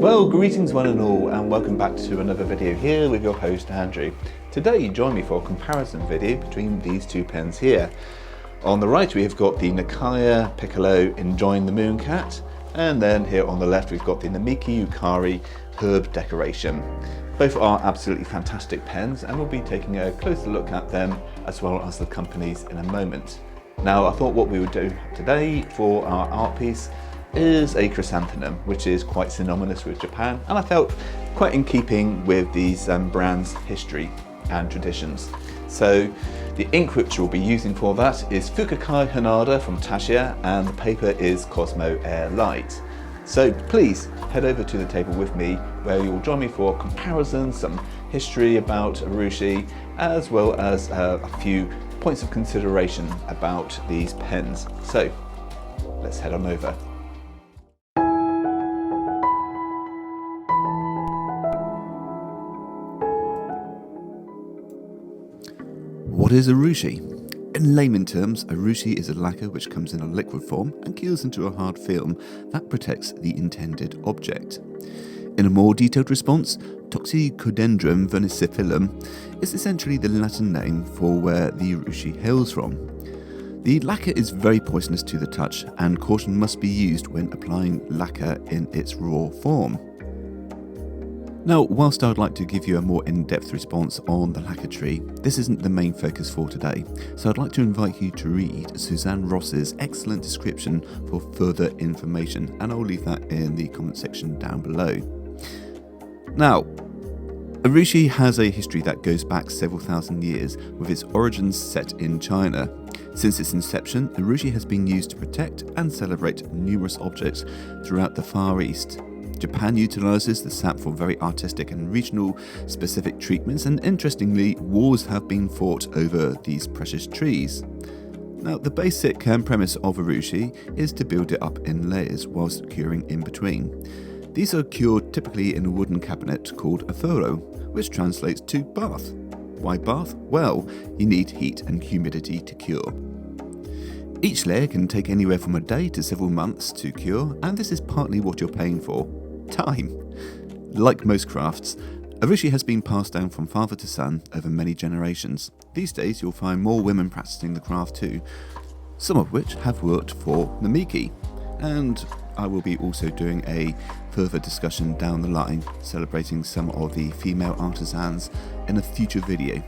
Well, greetings one and all, and welcome back to another video here with your host Andrew. Today join me for a comparison video between these two pens here. On the right we have got the Nakaya Piccolo Enjoying the Moon Cat, and then here on the left we've got the Namiki Yukari Herb Decoration. Both are absolutely fantastic pens, and we'll be taking a closer look at them as well as the companies in a moment. Now, I thought what we would do today for our art piece is a chrysanthemum, which is quite synonymous with Japan, and I felt quite in keeping with these brands' history and traditions. So the ink which we'll be using for that is Fukakai Hanada from Tashiya, and the paper is Cosmo Air Light. So please head over to the table with me, where you'll join me for comparisons, some history about Urushi, as well as a few points of consideration about these pens. So let's head on over. What is Urushi? In layman terms, Urushi is a lacquer which comes in a liquid form and cures into a hard film that protects the intended object. In a more detailed response, Toxicodendron vernicillum is essentially the Latin name for where the Urushi hails from. The lacquer is very poisonous to the touch, and caution must be used when applying lacquer in its raw form. Now, whilst I would like to give you a more in-depth response on the lacquer tree, this isn't the main focus for today, so I'd like to invite you to read Suzanne Ross's excellent description for further information, and I'll leave that in the comment section down below. Now, Urushi has a history that goes back several thousand years, with its origins set in China. Since its inception, Urushi has been used to protect and celebrate numerous objects throughout the Far East. Japan utilises the sap for very artistic and regional specific treatments, and interestingly, wars have been fought over these precious trees. Now, the basic premise of Urushi is to build it up in layers whilst curing in between. These are cured typically in a wooden cabinet called a furo, which translates to bath. Why bath? Well, you need heat and humidity to cure. Each layer can take anywhere from a day to several months to cure, and this is partly what you're paying for. Time. Like most crafts, Urushi has been passed down from father to son over many generations. These days you'll find more women practicing the craft too, some of which have worked for Namiki, and I will be also doing a further discussion down the line celebrating some of the female artisans in a future video.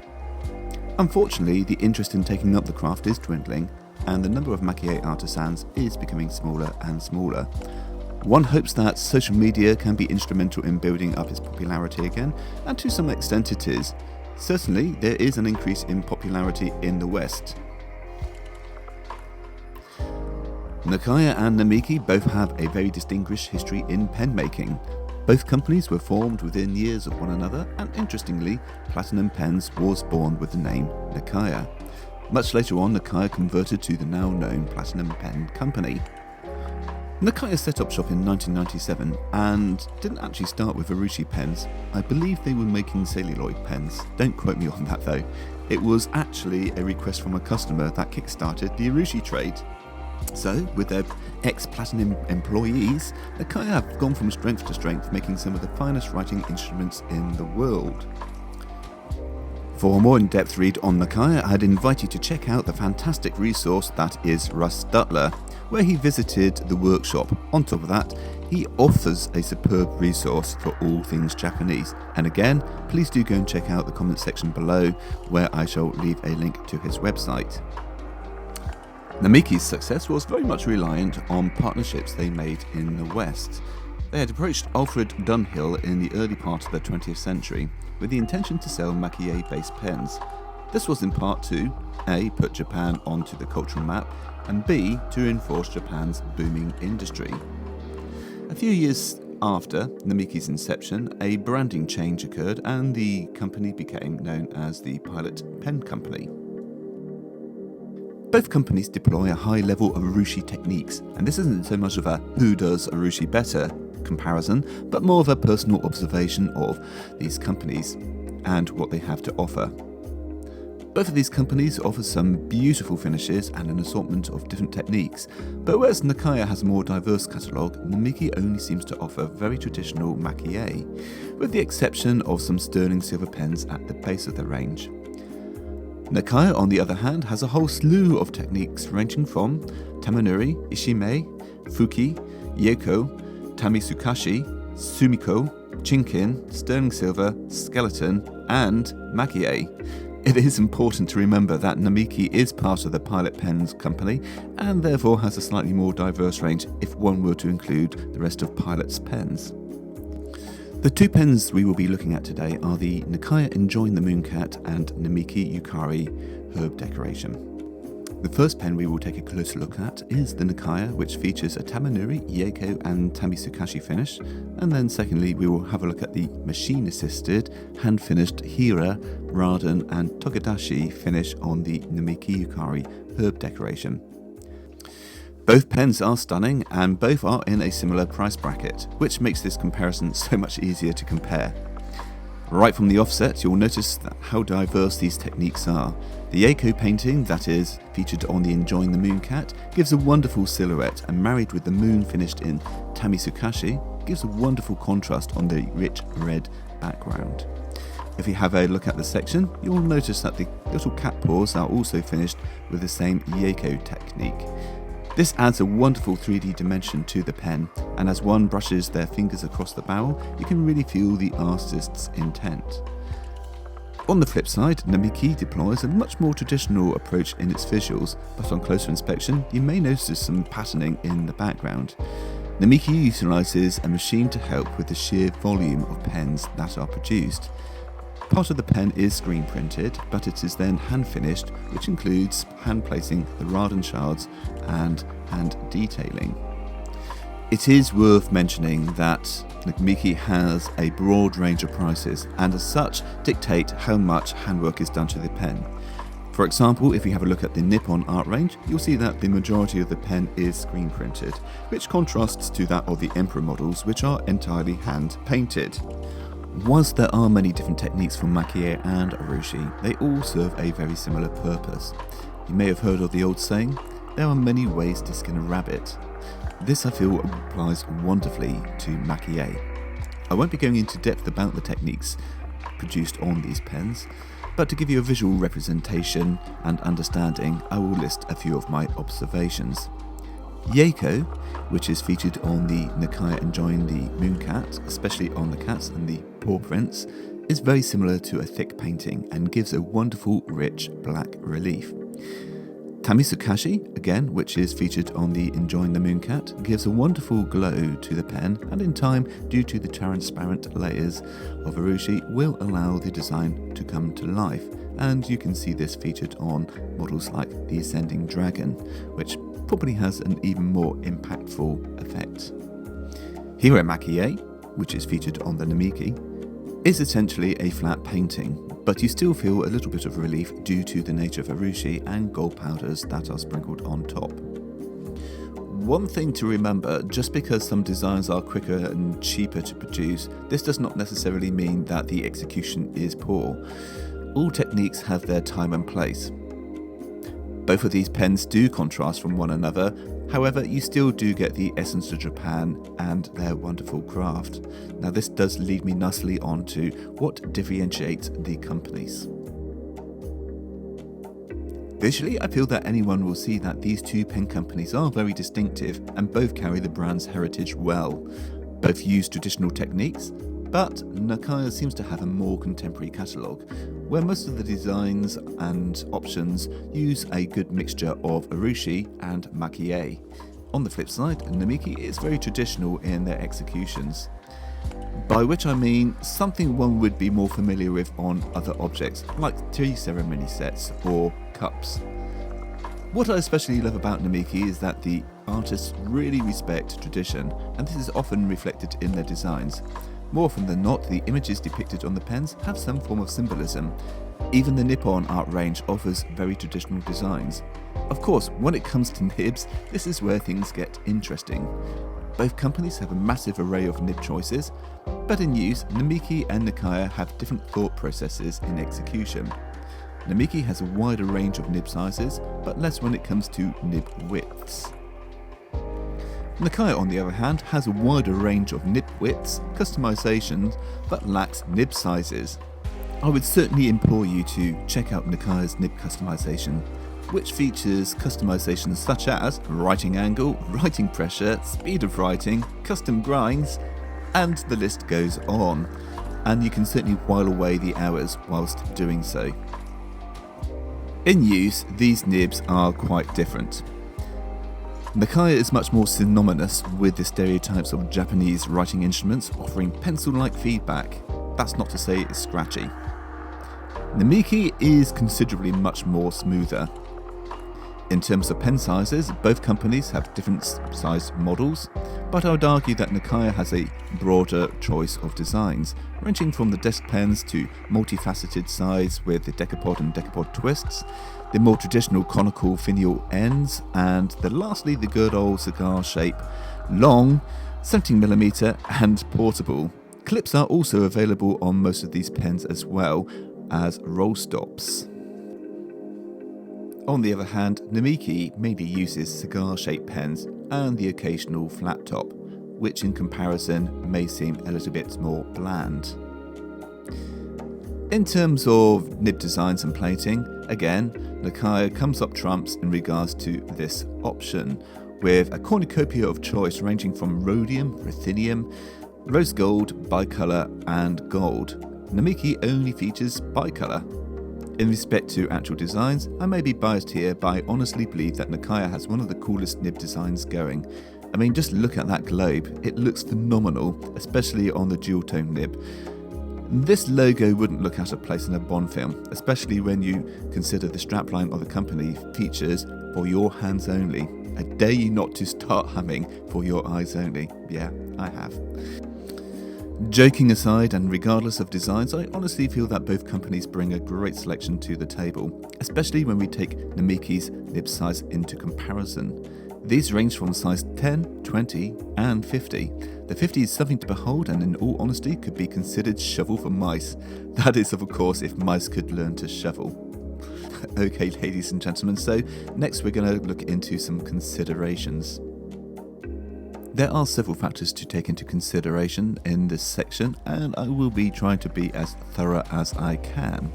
Unfortunately, the interest in taking up the craft is dwindling, and the number of maquillé artisans is becoming smaller and smaller. One hopes that social media can be instrumental in building up its popularity again, and to some extent it is. Certainly, there is an increase in popularity in the West. Nakaya and Namiki both have a very distinguished history in pen making. Both companies were formed within years of one another, and interestingly, Platinum Pens was born with the name Nakaya. Much later on, Nakaya converted to the now known Platinum Pen Company. Nakaya set up shop in 1997 and didn't actually start with Urushi pens. I believe they were making celluloid pens. Don't quote me on that though. It was actually a request from a customer that kick-started the Urushi trade. So, with their ex-Platinum employees, Nakaya have gone from strength to strength, making some of the finest writing instruments in the world. For a more in-depth read on Nakaya, I'd invite you to check out the fantastic resource that is Russ Dutler, where he visited the workshop. On top of that, he offers a superb resource for all things Japanese. And again, please do go and check out the comment section below, where I shall leave a link to his website. Namiki's success was very much reliant on partnerships they made in the West. They had approached Alfred Dunhill in the early part of the 20th century with the intention to sell maquillé-based pens. This was in part to A. put Japan onto the cultural map, and B. to reinforce Japan's booming industry. A few years after Namiki's inception, a branding change occurred and the company became known as the Pilot Pen Company. Both companies deploy a high level of Urushi techniques, and this isn't so much of a who does Urushi better comparison, but more of a personal observation of these companies and what they have to offer. Both of these companies offer some beautiful finishes and an assortment of different techniques, but whereas Nakaya has a more diverse catalogue, Namiki only seems to offer very traditional makie, with the exception of some sterling silver pens at the base of the range. Nakaya, on the other hand, has a whole slew of techniques ranging from Tamanuri, Ishime, Fuki, Yeko, Tamisukashi, Sumiko, Chinkin, sterling silver, skeleton, and makie. It is important to remember that Namiki is part of the Pilot Pens company and therefore has a slightly more diverse range if one were to include the rest of Pilot's pens. The two pens we will be looking at today are the Nakaya Enjoying the Mooncat and Namiki Yukari Herb Decoration. The first pen we will take a closer look at is the Nakaya, which features a Tamanuri, Yeko and Tamisukashi finish, and then secondly we will have a look at the machine-assisted, hand-finished Hira, Raden and Togedashi finish on the Namiki Yukari Herb Decoration. Both pens are stunning and both are in a similar price bracket, which makes this comparison so much easier to compare. Right from the offset, you'll notice how diverse these techniques are. The Yeko painting, that is, featured on the Enjoying the Mooncat, gives a wonderful silhouette, and married with the moon finished in Tamisukashi, gives a wonderful contrast on the rich red background. If you have a look at the section, you'll notice that the little cat paws are also finished with the same Yeko technique. This adds a wonderful 3D dimension to the pen, and as one brushes their fingers across the barrel, you can really feel the artist's intent. On the flip side, Namiki deploys a much more traditional approach in its visuals, but on closer inspection, you may notice some patterning in the background. Namiki utilises a machine to help with the sheer volume of pens that are produced. Part of the pen is screen printed, but it is then hand finished, which includes hand placing the Raden shards and hand detailing. It is worth mentioning that Namiki has a broad range of prices and as such dictate how much handwork is done to the pen. For example, if you have a look at the Nippon art range, you'll see that the majority of the pen is screen printed, which contrasts to that of the Emperor models, which are entirely hand painted. Whilst there are many different techniques for makie and urushi, they all serve a very similar purpose. You may have heard of the old saying, there are many ways to skin a rabbit. This I feel applies wonderfully to makie. I won't be going into depth about the techniques produced on these pens, but to give you a visual representation and understanding, I will list a few of my observations. Yeko, which is featured on the Nakaya Enjoying the Mooncat, especially on the cats and the paw prints, is very similar to a thick painting and gives a wonderful rich black relief. Tamisukashi, again, which is featured on the Enjoying the Mooncat, gives a wonderful glow to the pen and in time, due to the transparent layers of urushi, will allow the design to come to life, and you can see this featured on models like the Ascending Dragon, which probably has an even more impactful effect. Hira Makie, which is featured on the Namiki, is essentially a flat painting, but you still feel a little bit of relief due to the nature of urushi and gold powders that are sprinkled on top. One thing to remember, just because some designs are quicker and cheaper to produce, this does not necessarily mean that the execution is poor. All techniques have their time and place. Both of these pens do contrast from one another, however you still do get the essence of Japan and their wonderful craft. Now this does lead me nicely on to what differentiates the companies. Visually, I feel that anyone will see that these two pen companies are very distinctive and both carry the brand's heritage well. Both use traditional techniques, but Nakaya seems to have a more contemporary catalogue, where most of the designs and options use a good mixture of urushi and makie. On the flip side, Namiki is very traditional in their executions, by which I mean something one would be more familiar with on other objects, like tea ceremony sets or cups. What I especially love about Namiki is that the artists really respect tradition, and this is often reflected in their designs. More often than not, the images depicted on the pens have some form of symbolism. Even the Nippon art range offers very traditional designs. Of course, when it comes to nibs, this is where things get interesting. Both companies have a massive array of nib choices, but in use, Namiki and Nakaya have different thought processes in execution. Namiki has a wider range of nib sizes, but less when it comes to nib widths. Nakaya, on the other hand, has a wider range of nib widths, customizations, but lacks nib sizes. I would certainly implore you to check out Nakaya's nib customization, which features customizations such as writing angle, writing pressure, speed of writing, custom grinds, and the list goes on. And you can certainly while away the hours whilst doing so. In use, these nibs are quite different. Nakaya is much more synonymous with the stereotypes of Japanese writing instruments offering pencil-like feedback. That's not to say it's scratchy. Namiki is considerably much more smoother. In terms of pen sizes, both companies have different sized models, but I would argue that Nakaya has a broader choice of designs, ranging from the desk pens to multifaceted sides with the decapod and decapod twists, the more traditional conical finial ends, and lastly the good old cigar shape, long, 17mm and portable. Clips are also available on most of these pens as well as roll stops. On the other hand, Namiki mainly uses cigar-shaped pens and the occasional flat top, which in comparison may seem a little bit more bland. In terms of nib designs and plating, again, Nakaya comes up trumps in regards to this option, with a cornucopia of choice ranging from rhodium, ruthenium, rose gold, bicolour and gold. Namiki only features bicolour. In respect to actual designs, I may be biased here, but I honestly believe that Nakaya has one of the coolest nib designs going. I mean, just look at that globe, it looks phenomenal, especially on the dual tone nib. This logo wouldn't look out of place in a Bond film, especially when you consider the strapline of the company features "for your hands only." I dare you not to start humming "for your eyes only." Yeah, I have. Joking aside, and regardless of designs, I honestly feel that both companies bring a great selection to the table, especially when we take Namiki's nib size into comparison. These range from size 10, 20 and 50. The 50 is something to behold and in all honesty could be considered shovel for mice. That is of course if mice could learn to shovel. Okay ladies and gentlemen, so next we're going to look into some considerations. There are several factors to take into consideration in this section, and I will be trying to be as thorough as I can.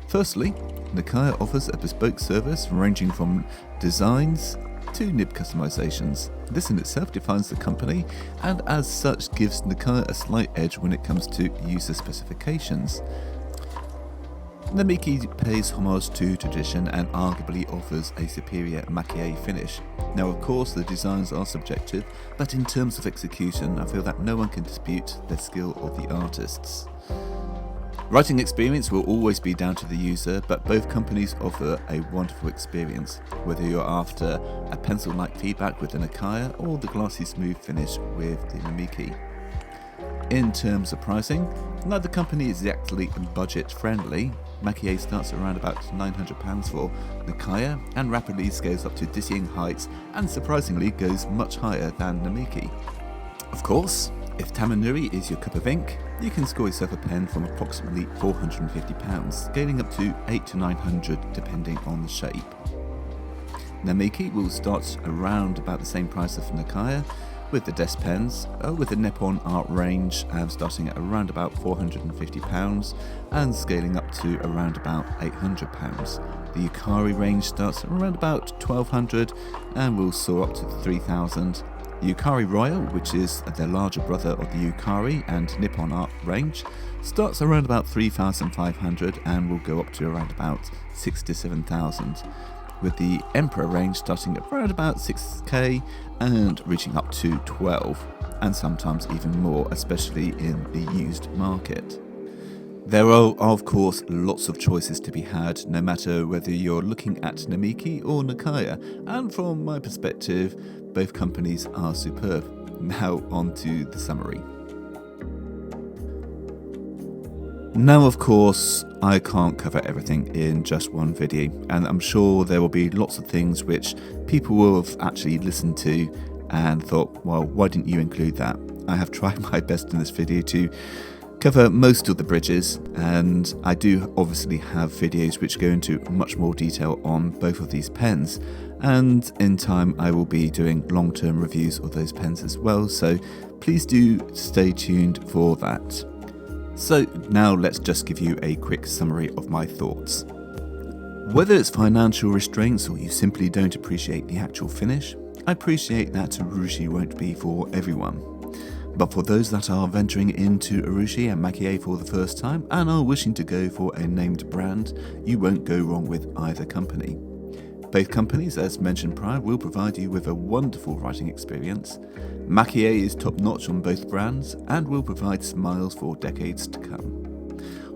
Firstly, Nakaya offers a bespoke service ranging from designs to nib customizations. This in itself defines the company, and as such gives Nakaya a slight edge when it comes to user specifications. Namiki pays homage to tradition and arguably offers a superior maquillé finish. Now of course the designs are subjective, but in terms of execution I feel that no one can dispute the skill of the artists. Writing experience will always be down to the user, but both companies offer a wonderful experience, whether you're after a pencil-like feedback with the Nakaya or the glassy smooth finish with the Namiki. In terms of pricing, neither company is exactly budget friendly. Maquillé starts around about £900 for Nakaya and rapidly scales up to dizzying heights and surprisingly goes much higher than Namiki. Of course, if Tamanuri is your cup of ink, you can score yourself a pen from approximately £450, scaling up to £800 to £900 depending on the shape. Namiki will start around about the same price as Nakaya, with the desk pens, with the Nippon art range starting at around about £450 and scaling up to around about £800. The Yukari range starts at around about £1,200 and will soar up to £3,000. The Yukari Royal, which is the larger brother of the Yukari and Nippon art range, starts around about £3,500 and will go up to around about £6,000 to £7,000. With the Emperor range starting at around about 6k and reaching up to 12, and sometimes even more, especially in the used market. There are of course lots of choices to be had, no matter whether you're looking at Namiki or Nakaya, and from my perspective both companies are superb. Now on to the summary. Now of course I can't cover everything in just one video, and I'm sure there will be lots of things which people will have actually listened to and thought, well, why didn't you include that? I have tried my best in this video to cover most of the bridges, and I do obviously have videos which go into much more detail on both of these pens, and in time I will be doing long-term reviews of those pens as well, so please do stay tuned for that. So now let's just give you a quick summary of my thoughts. Whether it's financial restraints or you simply don't appreciate the actual finish, I appreciate that Urushi won't be for everyone. But for those that are venturing into Urushi and Maki for the first time and are wishing to go for a named brand, you won't go wrong with either company. Both companies, as mentioned prior, will provide you with a wonderful writing experience. Maki is top-notch on both brands and will provide smiles for decades to come.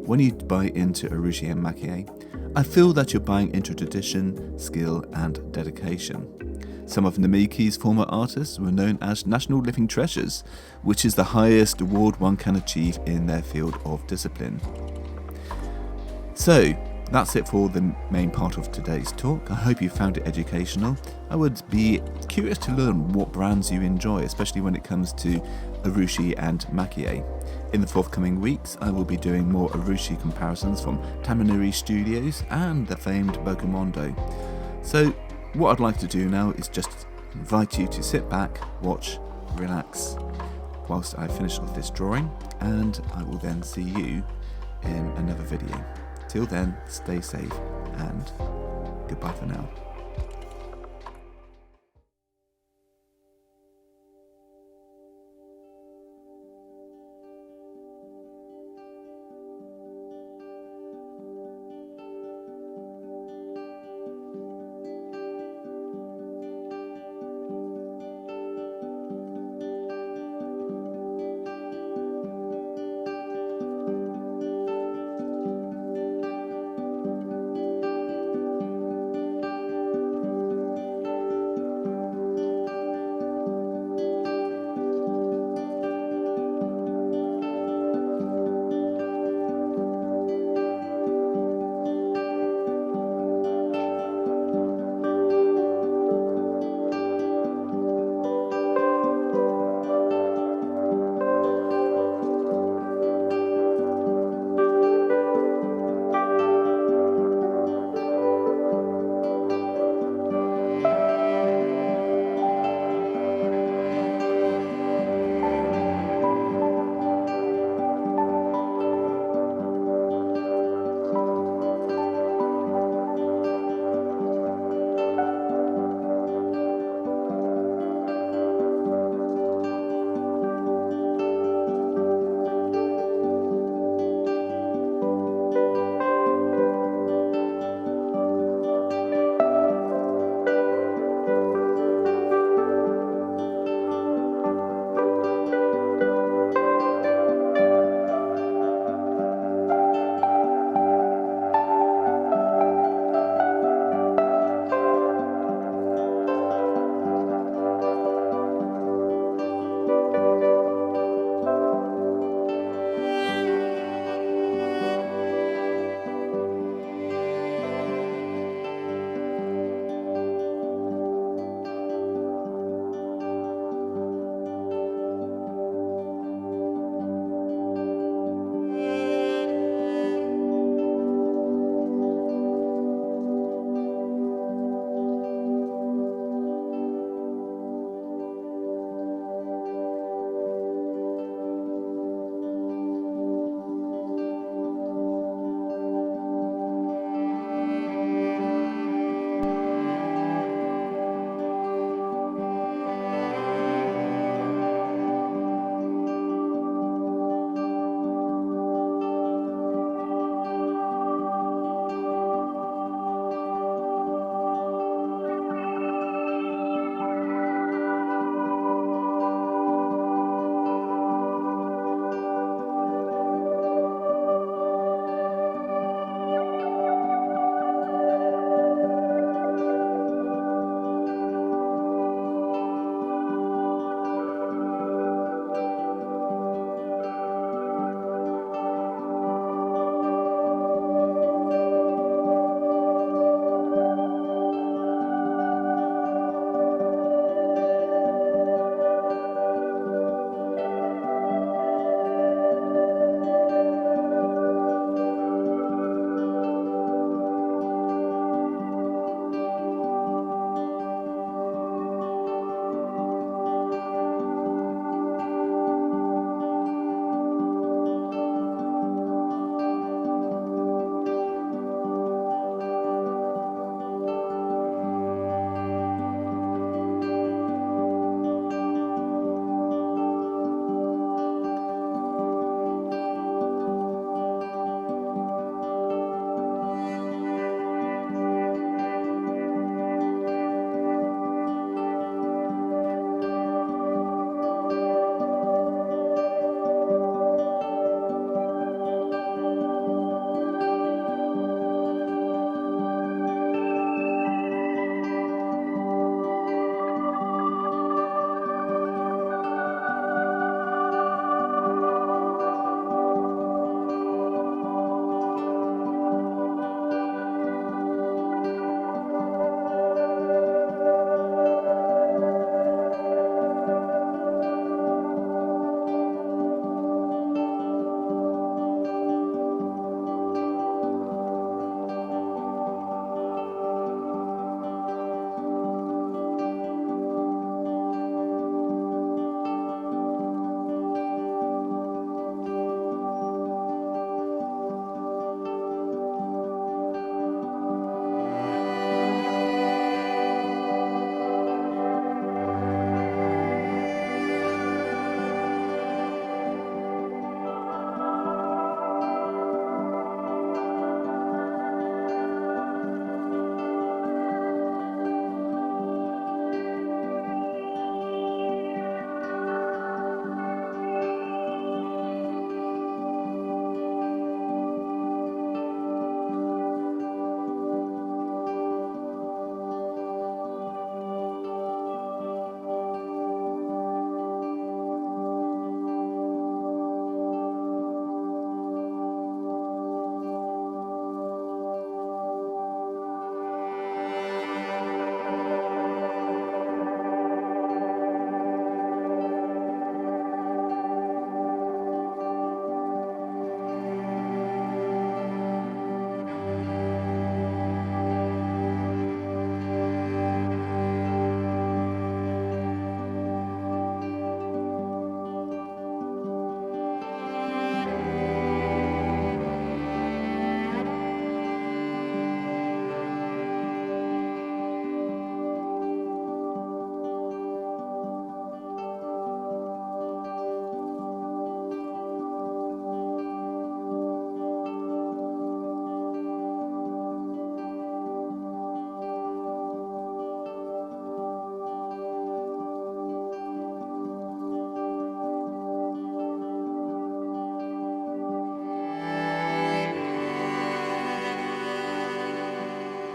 When you buy into Urushi and Maki, I feel that you're buying into tradition, skill and dedication. Some of Namiki's former artists were known as National Living Treasures, which is the highest award one can achieve in their field of discipline. So, that's it for the main part of today's talk. I hope you found it educational. I would be curious to learn what brands you enjoy, especially when it comes to Urushi and Maki. In the forthcoming weeks, I will be doing more Urushi comparisons from Tamanuri Studios and the famed Bokumondo. So, what I'd like to do now is just invite you to sit back, watch, relax, whilst I finish off this drawing, and I will then see you in another video. Till then, stay safe and goodbye for now.